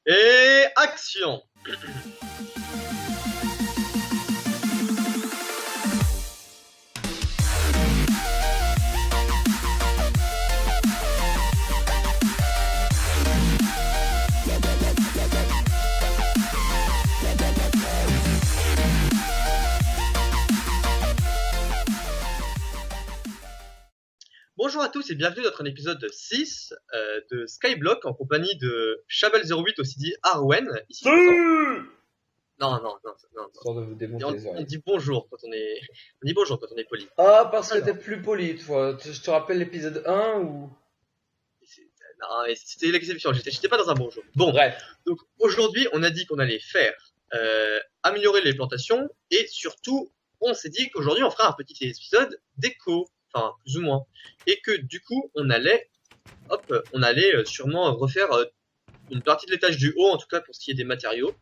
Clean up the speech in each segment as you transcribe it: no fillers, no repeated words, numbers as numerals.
Et action! Bonjour à tous et bienvenue dans notre épisode 6 de Skyblock en compagnie de Chabel08 aussi dit Arwen. Ici, non, Histoire de vous démonter les on oreilles. dit bonjour quand on est, on dit bonjour quand on est poli. Ah, parce que Alors. t'es plus poli, toi. Je te rappelle l'épisode 1 ou... Non, mais c'était l'exception, j'étais pas dans un bon jour. Bon, Bref. donc aujourd'hui on a dit qu'on allait faire améliorer les plantations et surtout on s'est dit qu'aujourd'hui on ferait un petit épisode d'éco, enfin plus ou moins, et que du coup on allait sûrement refaire une partie de l'étage du haut en tout cas pour ce qui est des matériaux.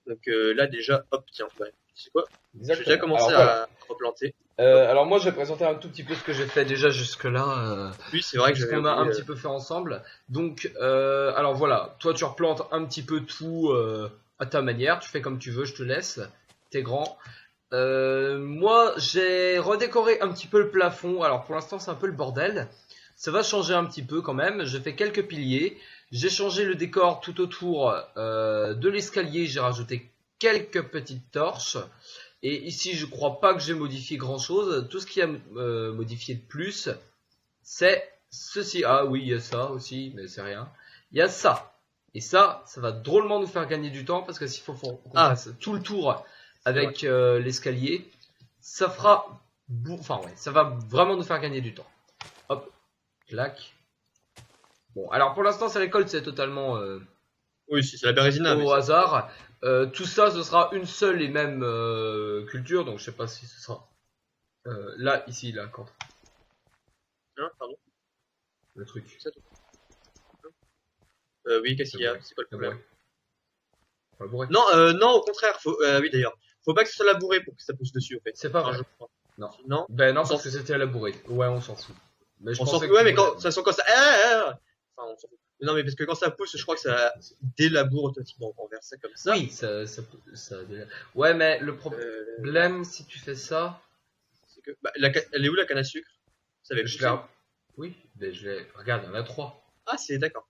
Donc là déjà hop tiens ouais, tu sais quoi, je vais déjà commencer à replanter. Alors moi je vais présenter un tout petit peu ce que j'ai fait déjà jusque là. Oui c'est vrai que Ce qu'on a un petit peu fait ensemble. Donc alors voilà, toi tu replantes un petit peu tout à ta manière, tu fais comme tu veux, je te laisse, t'es grand. Moi j'ai redécoré un petit peu le plafond, alors pour l'instant c'est un peu le bordel. Ça va changer un petit peu quand même, j'ai fait quelques piliers, j'ai changé le décor tout autour de l'escalier, j'ai rajouté quelques petites torches. Et ici je crois pas que j'ai modifié grand chose, tout ce qui a modifié de plus c'est ceci. Ah oui il y a ça aussi mais c'est rien. Il y a ça. Et ça va drôlement nous faire gagner du temps parce que s'il faut qu'on fasse tout le tour avec l'escalier, ça fera... Enfin ouais, ça va vraiment nous faire gagner du temps. Hop, clac. Bon, alors pour l'instant, ça récolte, c'est totalement oui, c'est la bérésina au hasard. Tout ça, ce sera une seule et même culture, donc je sais pas si ce sera là, ici, là, quand hein, pardon. le truc. Oui, qu'est-ce qu'il y a? C'est quoi le problème? Labouré. Non, non, au contraire. Faut, oui, d'ailleurs. Faut pas que ce soit labouré pour que ça pousse dessus, en fait. C'est pas vrai. Je crois. Non. Non. Ben non, parce que c'était labouré. Ouais, on s'en fout. Mais je On s'en pensais fout. que Ouais, mais tu quand, de voulais- toute façon, quand ça, enfin, on s'en fout. Non, mais parce que quand ça pousse, je crois que ça délaboure automatiquement. On verse ça comme ça. Oui, ouais, mais le Euh, problème, si tu fais ça, c'est que, bah, elle est où la canne à sucre? Ça va je pousser. vais... Oui, mais je vais... Regarde, il y en a 3. Ah, c'est d'accord.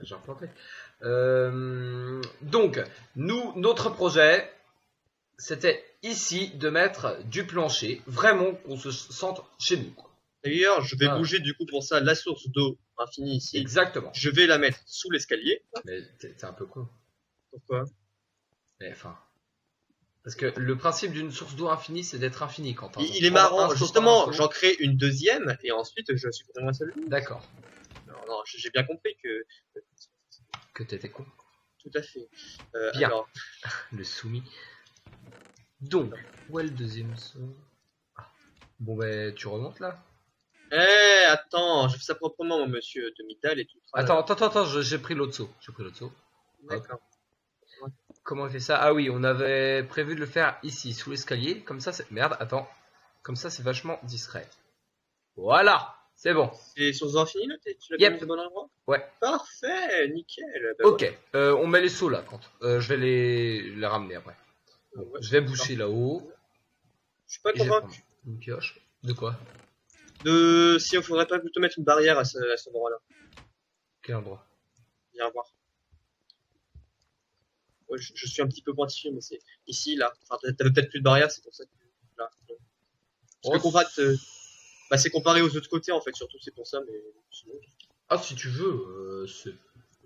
J'ai replanté. Donc, notre projet, c'était ici de mettre du plancher, vraiment qu'on se sente chez nous, quoi. D'ailleurs, je vais bouger du coup pour ça la source d'eau infinie ici. Exactement. Je vais la mettre sous l'escalier. Mais t'es un peu con. Pourquoi? Mais enfin... Parce que le principe d'une source d'eau infinie, c'est d'être infini, quand Il est marrant. Justement, j'en crée une deuxième et ensuite je supprime la seule. D'accord. Non, j'ai bien compris Que t'étais con. Tout à fait. Bien. Alors, Le soumis. Donc, où est le deuxième son? Bon, ben, tu remontes là? attends, je fais ça proprement, mon monsieur de Midal et tout. Attends, j'ai pris l'autre saut. D'accord. Comment on fait ça? Ah oui, on avait prévu de le faire ici, sous l'escalier. Comme ça, c'est... Merde, attends. Comme ça, c'est vachement discret. Voilà, c'est bon. Et sur Infini, là, tu l'as Yep. mis au bon endroit? Ouais. Parfait, nickel. Bah, Ok, on met les sauts là. Je vais les ramener après. Bon, ouais. je vais boucher là-haut. Je suis pas Et je vais convaincu. prendre une pioche. De quoi? Si on faudrait pas plutôt mettre une barrière à cet endroit-là. Quel endroit? Viens voir. Ouais, je suis un petit peu pointillé, mais c'est ici, là. Enfin, t'avais peut-être plus de barrière, c'est pour ça que là. Parce que combat, bah, c'est comparé aux autres côtés, en fait, surtout, c'est pour ça, mais sinon. Ah, si tu veux, c'est...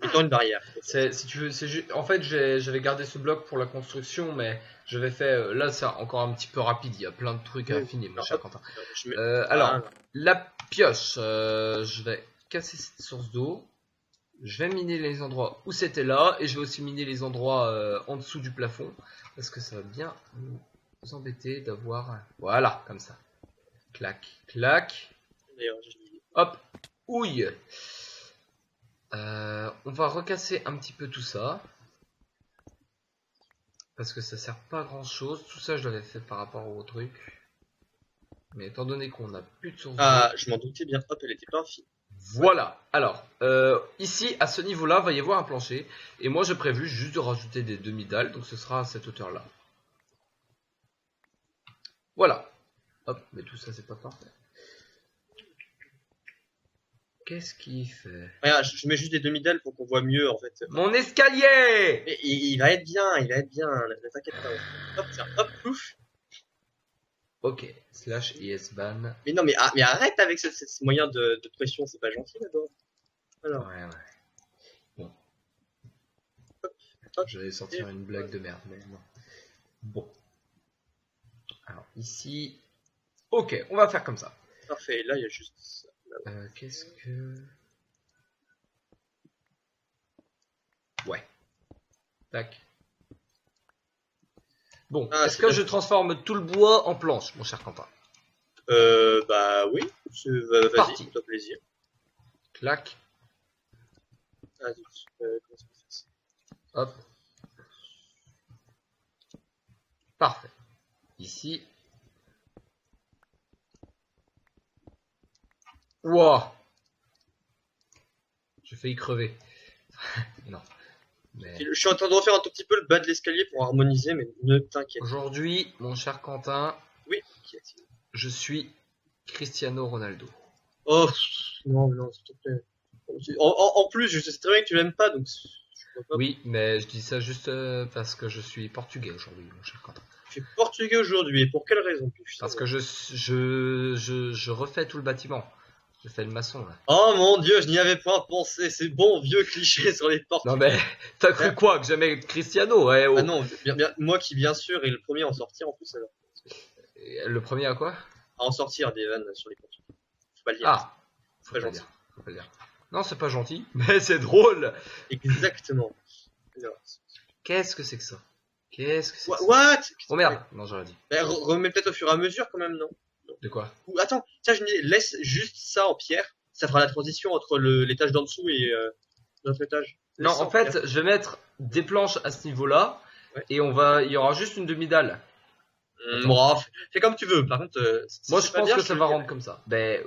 Mettons une barrière. Si tu veux, en fait, j'avais gardé ce bloc pour la construction, mais j'avais fait. Là, c'est encore un petit peu rapide. Il y a plein de trucs à affiner, mon cher Quentin. Alors, la pioche, je vais casser cette source d'eau. Je vais miner les endroits où c'était là, et je vais aussi miner les endroits en dessous du plafond, parce que ça va bien nous embêter d'avoir. Voilà, comme ça. Clac, clac. D'ailleurs, hop, ouille. On va recasser un petit peu tout ça. Parce que ça sert pas à grand chose. Tout ça, je l'avais fait par rapport au truc. Mais étant donné qu'on a plus de source. Ah, je m'en doutais bien. Hop, elle était pas infinie. Voilà. Alors, ici, à ce niveau-là, va y avoir un plancher. Et moi, j'ai prévu juste de rajouter des demi-dalles. Donc, ce sera à cette hauteur-là. Voilà. Hop, mais tout ça, c'est pas parfait. Qu'est-ce qu'il fait? Regarde, je mets juste des demi-dalles pour qu'on voit mieux en fait. Mon escalier! Mais il va être bien, il va être bien, ne t'inquiète pas. Hop, tiens, hop, pouf. Ok, slash isban. Mais non, mais arrête avec ce moyen de pression, c'est pas gentil d'abord. Alors, Ouais, ouais. Bon, hop, j'allais sortir une blague de merde, mais non. Bon. Alors, ici. Ok, on va faire comme ça. parfait, là il y a juste ça. Qu'est-ce que. Ouais. Tac. Bon, Ah, est-ce c'est que bien. je transforme tout le bois en planche, mon cher Quentin? Bah oui, vas-y, Parti. fais-toi plaisir. Clac. Ah, zut, comment ça se fait? Hop. Parfait. Ici. Wouah. J'ai failli crever. Non. Mais Je suis en train de refaire un tout petit peu le bas de l'escalier pour harmoniser, mais ne t'inquiète. aujourd'hui, mon cher Quentin, Oui, qu'y a-t-il? je suis Cristiano Ronaldo. Oh, non, non, s'il te plaît. En plus, je sais très bien que tu l'aimes pas, donc je vois pas. Oui, mais je dis ça juste parce que je suis portugais aujourd'hui, mon cher Quentin. Tu es portugais aujourd'hui, et pour quelle raison? Puis-je Parce savoir? que je refais tout le bâtiment. Je fais le maçon là. Oh mon dieu, je n'y avais pas pensé, c'est bon, vieux cliché sur les Non portugais. mais t'as cru quoi que j'aimais Cristiano? Ouais, Ah oh. non, moi qui bien sûr est le premier à en sortir en plus alors. Le premier à quoi? À en sortir des vannes sur les portugais. Faut pas le dire. Ah, C'est pas gentil. faut pas le dire. Non, c'est pas gentil, mais c'est drôle. Exactement. Alors, Qu'est-ce que c'est que ça? Qu'est-ce que c'est que ça? What? Oh merde, non j'aurais dit. Ben, remets peut-être au fur et à mesure quand même, non? De quoi? Ou attends, tiens, je me dis, laisse juste ça en pierre. Ça fera la transition entre l'étage d'en dessous et notre étage. Non, Laisse ça en pierre. fait, je vais mettre des planches à ce niveau-là Ouais. et il y aura juste une demi-dalle. Bon, fais comme tu veux. Par contre, si Moi, c'est je pas pense bien, que je te ça le va dirai. rendre comme ça. Mais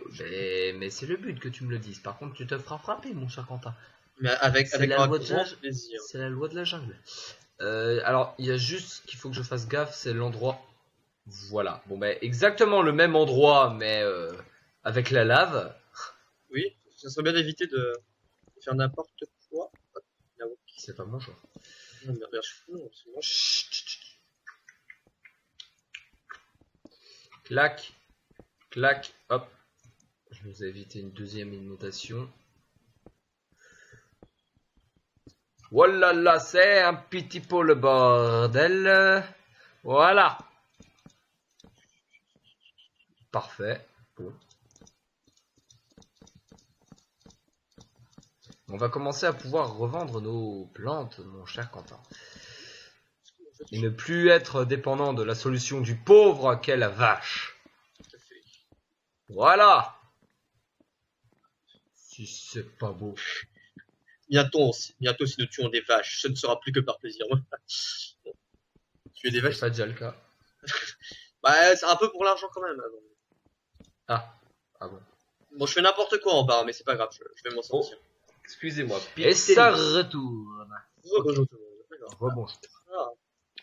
c'est le but que tu me le dises. Par contre, tu te feras frapper, mon cher Quentin. Mais avec C'est avec la un loi de grand la- plaisir. C'est la loi de la jungle. Alors, il y a juste qu'il faut que je fasse gaffe, c'est l'endroit. Voilà. Bon, ben, exactement le même endroit, mais avec la lave. Oui, ça serait bien d'éviter de faire n'importe quoi. Hop, là-haut. C'est pas mon genre. Non, mais regarde, non, c'est bon. Chut, chut, chut. Clac, clac, hop. Je nous ai évité une deuxième inondation. Voilà, là, c'est un petit peu le bordel. Voilà. Parfait. Bon. On va commencer à pouvoir revendre nos plantes, mon cher Quentin. Et ne plus être dépendant de la solution du pauvre qu'est la vache. Tout à fait. Voilà. Si c'est pas beau. Bientôt, si nous tuons des vaches, ce ne sera plus que par plaisir. Bon. Tuer des vaches, C'est pas déjà le cas. bah, c'est un peu pour l'argent quand même. Ah. Ah bon. Bon, je fais n'importe quoi en bas, mais c'est pas grave, je vais m'en sortir. Excusez-moi. Et ça retourne. Rebonjour tout le monde. Alors, Rebonjour. ah,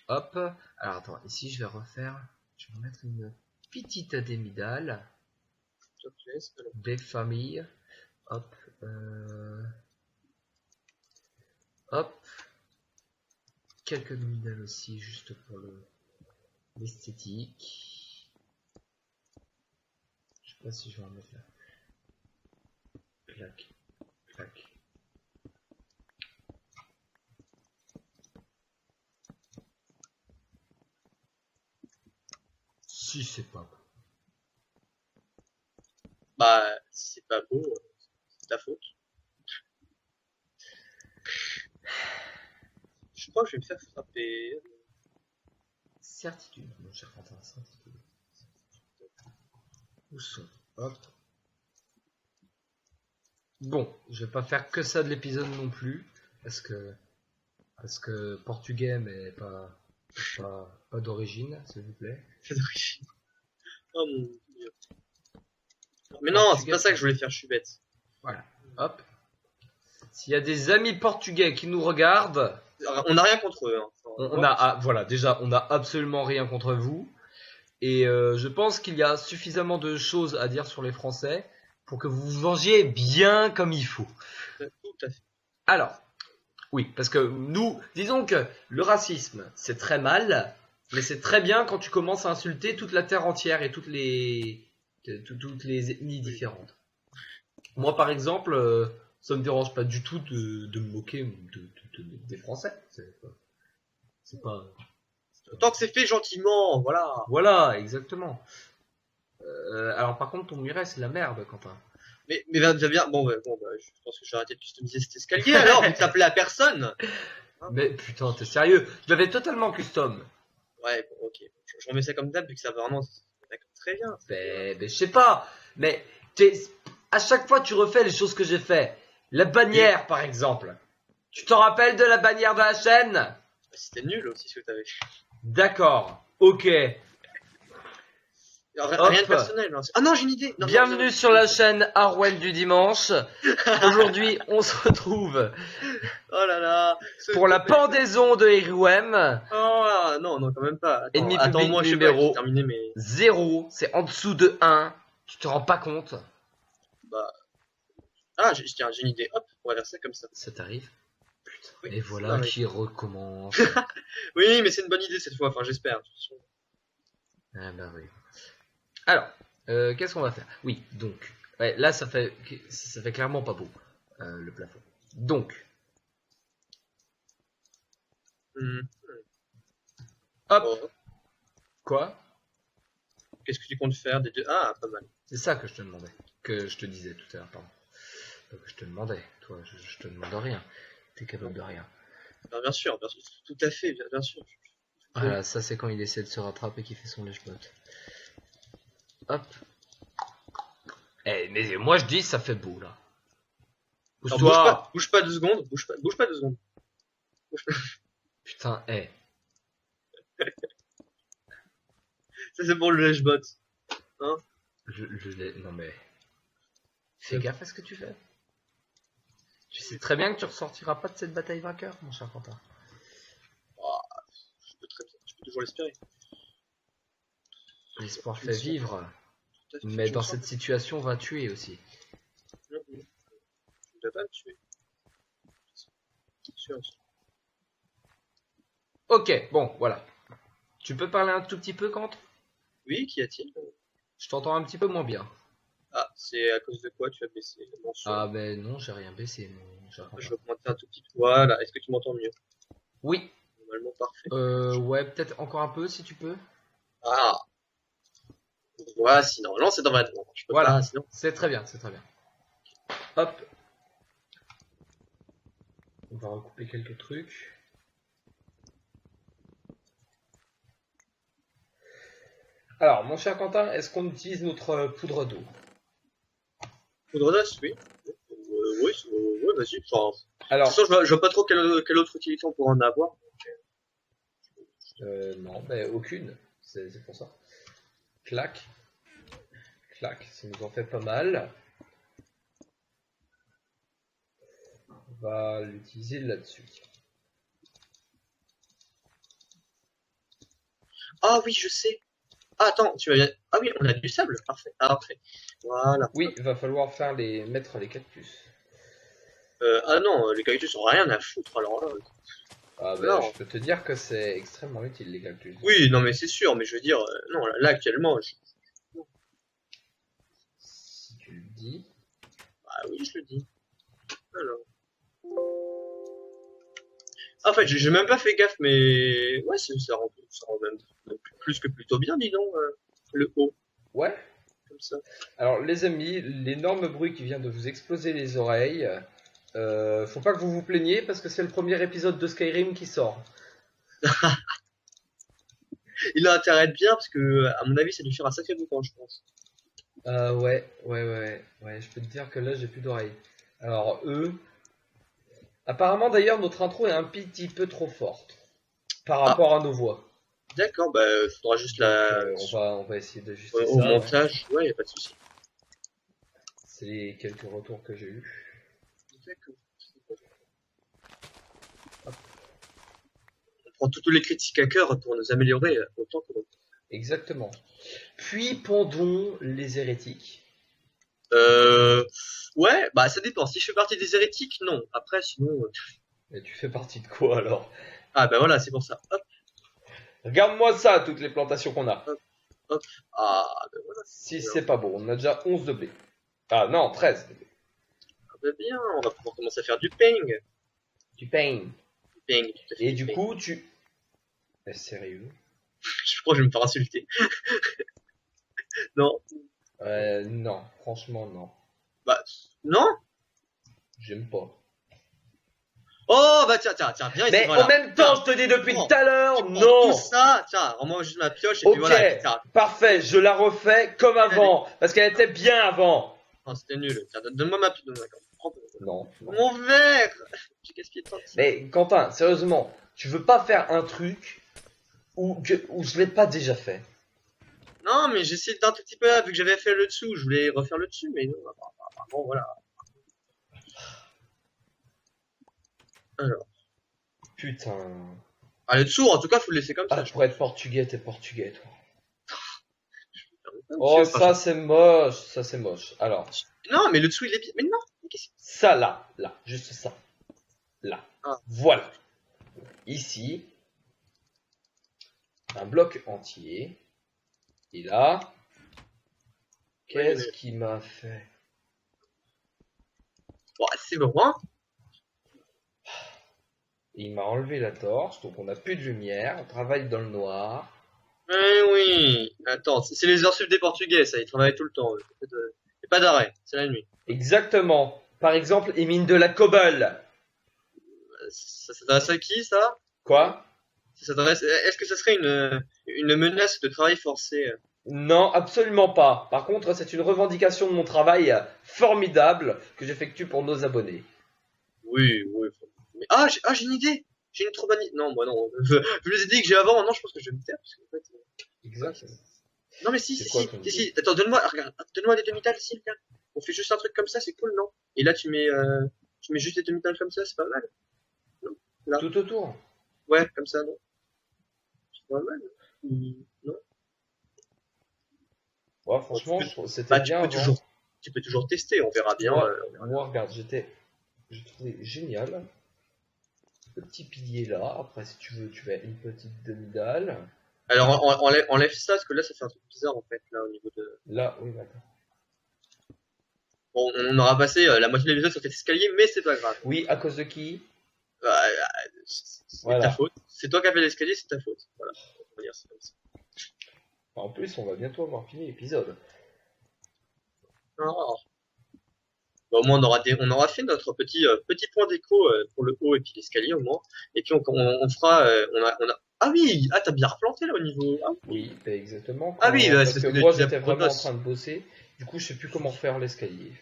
Hop. Alors attends, ici je vais refaire. Je vais mettre une petite demi-dalle. s'il te plaît, alors, Des familles. Hop. Hop. Quelques demi-dalles aussi, juste pour l'esthétique. Je sais pas si je vais en mettre là. Clac. Clac. Si c'est pas beau. bah, si c'est pas beau, c'est ta faute. Je crois que je vais me faire frapper. Certitude, mon cher Quentin, certitude. Où sont? Hop. Bon, je vais pas faire que ça de l'épisode non plus, parce que portugais, mais pas d'origine, s'il vous plaît. C'est d'origine. Oh mon dieu. Mais non, c'est Portugais, pas ça que je voulais faire, je suis bête. Voilà. Hop. S'il y a des amis portugais qui nous regardent, On n'a rien contre eux. Hein. voilà, déjà, on n'a absolument rien contre vous. Et je pense qu'il y a suffisamment de choses à dire sur les Français pour que vous vous vengiez bien comme il faut. Tout à fait. Alors, oui, parce que nous, disons que le racisme, c'est très mal, mais c'est très bien quand tu commences à insulter toute la terre entière et toutes les ethnies différentes. Moi, par exemple, ça me dérange pas du tout de me moquer des Français. C'est pas... Tant que c'est fait gentiment, voilà. Voilà, exactement. Alors par contre, ton muret, c'est la merde, Quentin. Mais va bien. Bon, je pense que j'ai arrêté de customiser cet escalier alors, vu que ça plaît à personne. Mais putain, t'es sérieux? Je l'avais totalement custom. Ouais, bon, ok. Je remets ça comme d'hab, vu que ça va vraiment. D'accord, très bien. Mais je sais pas. Mais à chaque fois, tu refais les choses que j'ai fait. La bannière, par exemple. Tu t'en rappelles de la bannière de la chaîne? C'était nul aussi ce que t'avais fait. D'accord. Ok. Rien de personnel. Hein. Ah non, j'ai une idée. Non, bienvenue sur la chaîne Arwen du dimanche. Aujourd'hui, on se retrouve oh là là. pour la pendaison de Heruem. Oh non, quand même pas. Ennemi moi, je sais numéro pas, terminé, mais... 0. C'est en dessous de 1. Tu te rends pas compte? Bah... Ah, tiens, j'ai une idée. Hop, on va faire ça comme ça. Ça t'arrive? Putain. Oui, et voilà qui recommence. Oui, mais c'est une bonne idée cette fois. Enfin, j'espère. Ah bah oui. Alors, qu'est-ce qu'on va faire? Oui, donc, ouais, là ça fait clairement pas beau, le plafond. Donc, hop. Oh. Quoi? Qu'est-ce que tu comptes faire des deux? Ah, pas mal. C'est ça que je te demandais, que je te disais tout à l'heure, pardon. Pas que je te demandais, toi, je te demande rien. T'es capable de rien. Alors, bien sûr, tout à fait, bien sûr. Voilà, ça c'est quand il essaie de se rattraper et qu'il fait son lèche-bot. Hop. Eh, mais moi je dis ça fait beau là. Bouge pas 2 secondes, bouge pas 2 secondes. Putain, eh. Ça c'est pour le lèche-bot. Hein? Non mais... Fais gaffe à ce que tu fais. Tu sais très bien que tu ressortiras pas de cette bataille vainqueur, mon cher Quentin. Oh, je peux toujours l'espérer. L'espoir fait vivre. Mais dans cette situation, on va tuer aussi. Je ne dois pas me tuer. Sûr. Ok, bon, voilà. Tu peux parler un tout petit peu, Quentin? Oui, qu'y a-t-il? Je t'entends un petit peu moins bien. Ah, c'est à cause de quoi tu as baissé le mention? Ah ben non, j'ai rien baissé. Je vais augmenter un tout petit peu. Voilà, est-ce que tu m'entends mieux? Oui. Normalement, parfait. Ouais, peut-être encore un peu si tu peux. Ah. Voilà, sinon, non, c'est dans ma demande. Voilà, c'est très bien, c'est très bien. Hop. On va recouper quelques trucs. Alors, mon cher Quentin, est-ce qu'on utilise notre poudre d'eau? Poudre d'os, oui. Oui, vas-y. Enfin, alors, de toute façon, je vois pas trop quelle autre utilité on pourrait en avoir. Non, ben aucune. C'est pour ça. Clac. Clac, ça nous en fait pas mal. On va l'utiliser là-dessus. Ah oui, je sais. Ah, attends, tu vas bien. Ah oui, on a du sable. Parfait. Ah, parfait. Voilà. Oui, il va falloir mettre les cactus. Ah non, les cactus ont rien à foutre alors là. Ah ben, je peux te dire que c'est extrêmement utile les cactus. Oui, non mais c'est sûr, mais je veux dire, non, là actuellement, si tu le dis. Ah oui, je le dis. Alors. En fait, j'ai même pas fait gaffe, mais ouais, ça rend même plus que plutôt bien, dis donc, le haut. Ouais. Comme ça. Alors les amis, l'énorme bruit qui vient de vous exploser les oreilles, faut pas que vous vous plaigniez parce que c'est le premier épisode de Skyrim qui sort. Il a intérêt à être bien parce que, à mon avis, ça dû faire un sacré boucan, je pense. Ouais, je peux te dire que là j'ai plus d'oreilles. Alors eux, apparemment d'ailleurs notre intro est un petit peu trop forte par rapport à nos voix. D'accord, bah faudra juste donc, on va essayer d'ajuster ça. Au montage, ouais, y a pas de souci. C'est les quelques retours que j'ai eu. D'accord. On prend tous les critiques à cœur pour nous améliorer autant que l'on peut. Exactement. Puis pendons les hérétiques. Ouais, bah ça dépend. Si je fais partie des hérétiques, non. Après, sinon. Mais tu fais partie de quoi alors? Ah bah voilà, c'est pour ça. Hop, Regarde-moi ça, toutes les plantations qu'on a. hop. Ah bah voilà. Si c'est pas bon, on a déjà 11 de blé. Ah non, 13 de blé. Ah bah bien, on va pouvoir commencer à faire du ping. Du pain. Du ping, tout à fait, Et du du ping. coup, tu... Sérieux? Je crois que je vais me faire insulter. Non. Non, franchement non. Bah, non. J'aime pas. Oh bah tiens, viens ici, Mais voilà. en même temps, Tiens, je te dis depuis prends. tout à l'heure, Prends non! tout ça, tiens, rends-moi juste ma pioche et Ok, puis voilà. Et puis, tiens. parfait, je la refais comme avant, parce qu'elle était bien avant. Non, c'était nul. Tiens, donne-moi ma pioche. Prends Non, non. mon verre. J'ai gaspillé tant de temps. Mais Quentin, sérieusement, tu veux pas faire un truc où je l'ai pas déjà fait? Non, mais j'essaie d'un tout petit peu là, vu que j'avais fait le dessous, je voulais refaire le dessus, mais non, apparemment, voilà. Alors. Putain. Ah, le dessous, en tout cas, faut le laisser comme ça. Ah, pour être portugais, t'es portugais, toi. Monsieur, Oh, enfin, ça c'est moche, ça c'est moche. Alors, non, mais le dessous, il est bien. Mais non, mais qu'est-ce que ça là, juste ça. Là. Ah. Voilà. Ici, un bloc entier. Et là, qu'est-ce qu'il m'a fait? Bon, c'est bon, hein. Il m'a enlevé la torche, donc on n'a plus de lumière, on travaille dans le noir. Eh oui. Attends, c'est les heures sup des Portugais, ça, ils travaillent tout le temps. Il n'y a pas d'arrêt, c'est la nuit. Exactement. Par exemple, ils minent de la cobble. Ça s'adresse à qui, ça? Quoi? Ça s'adresse. Est-ce que ça serait une menace de travail forcé? Non, absolument pas. Par contre, c'est une revendication de mon travail formidable que j'effectue pour nos abonnés. Oui, oui. Mais, j'ai une idée. J'ai une trop bonne idée. Non, moi non. Je les ai dit que j'ai avant. Non, je pense que je vais me taire. Parce qu'en fait, Exactement. non, mais si, C'est si, quoi si, ton si, idée? si. Attends, donne-moi des demi-tales, s'il viens. On fait juste un truc comme ça, c'est cool, non? Et là, tu mets juste des demi-tales comme ça, c'est pas mal. Là. Tout autour. Ouais, comme ça, non? C'est pas mal. Non? Ouais, franchement, Tu peux- c'était Bah, bien avant. tu peux toujours tester, on verra bien. Moi, regarde, je trouvais génial. Le petit pilier là. Après, si tu veux, tu as une petite demi-dalle. Alors, enlève ça, parce que là, ça fait un truc bizarre, en fait, là, au niveau de... Là, oui, d'accord. Bon, on aura passé la moitié de l'épisode sur cet escalier, mais c'est pas grave. Oui, à cause de qui? C'est Voilà. ta faute. C'est toi qui as fait l'escalier, c'est ta faute. Voilà. On va dire ça comme ça. En plus, on va bientôt avoir fini l'épisode. Oh. Bah, au moins, on aura fait notre petit point d'écho pour le haut et puis l'escalier, au moins. Et puis, on fera... Ah oui! Ah, t'as bien replanté, là, au niveau... Ah, Oui, bah, exactement. Ah oui, bah, parce c'est que parce que moi, tu l'as j'étais vraiment en précoce. train de bosser. Du coup, je sais plus comment faire l'escalier.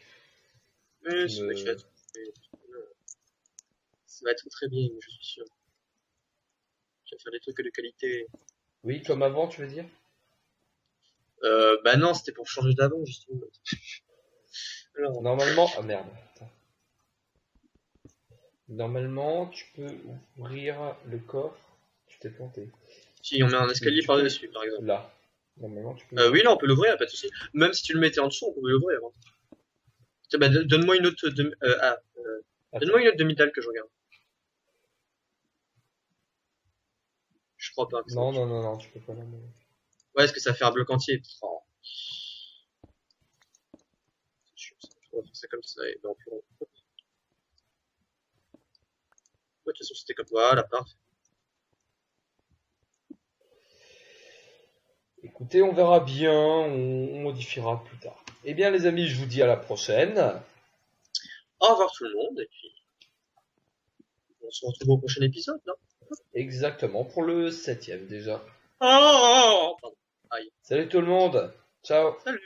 Oui, ça va être très bien, je suis sûr. Tu vas faire des trucs de qualité. Oui, comme avant, tu veux dire? Bah non, c'était pour changer d'avant, justement. Alors, Normalement, ah merde. Attends. Normalement, tu peux ouvrir le coffre. Tu t'es planté. si on met un escalier Tu par-dessus, par exemple. Là. Normalement, tu peux. Oui, là, on peut l'ouvrir, pas de souci. Même si tu le mettais en dessous, on peut l'ouvrir. Hein. Tiens, bah, donne-moi une autre donne-moi une autre demi-dalle que je regarde. Je crois pas. Que ça Non, marche. non, tu peux pas normalement. Ouais, est-ce que ça fait un bloc entier? Oh. C'est chiant, ça. On va faire ça comme ça et ben, on peut... Ouais, de toute façon, c'était comme voilà, parfait. Écoutez, on verra bien, on modifiera plus tard. Eh bien, les amis, je vous dis à la prochaine. Au revoir tout le monde et puis on se retrouve au prochain épisode, non? Exactement, pour le 7e déjà. Oh, pardon. Aïe. Salut tout le monde. Ciao. Salut.